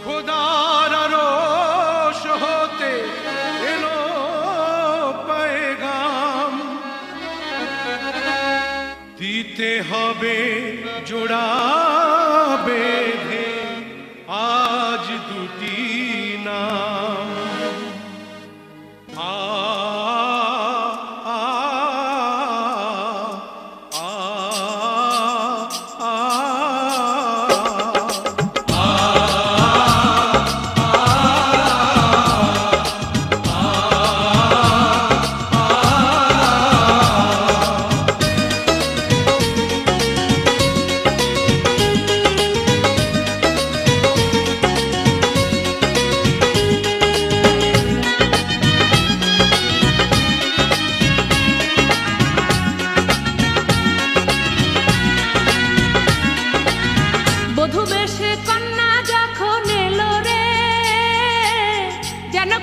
খোদার আরশ হতে এলো পেগাম, দিতে হবে জোড়া বেঁধে আজ দুটি নাম।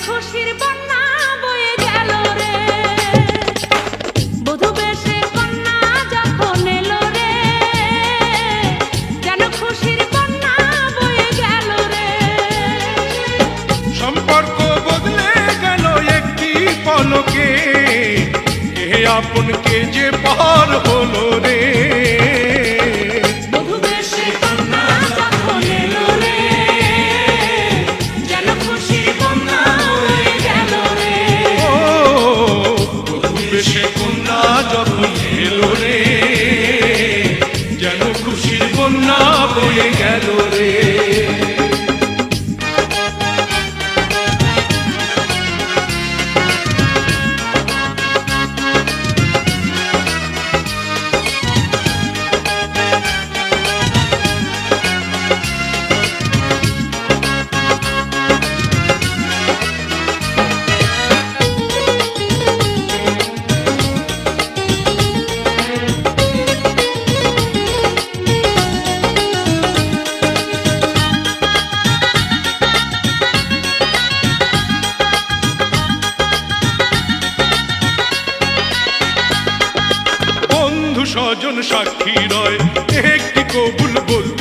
খুশির বন্যা বয়ে গেল রে, বধূ বেশে কন্যা যখন এলো রে, যেন খুশির বন্যা বয়ে গেল রে। সম্পর্ক বদলে গেল একটি পলকে, কে আপন কে যে পর হলো রে। যখন এলো রে, যেন খুশির বন্যা বয়ে গেল রে। স্বজন সাক্ষী রয় একটি কবুল বলতে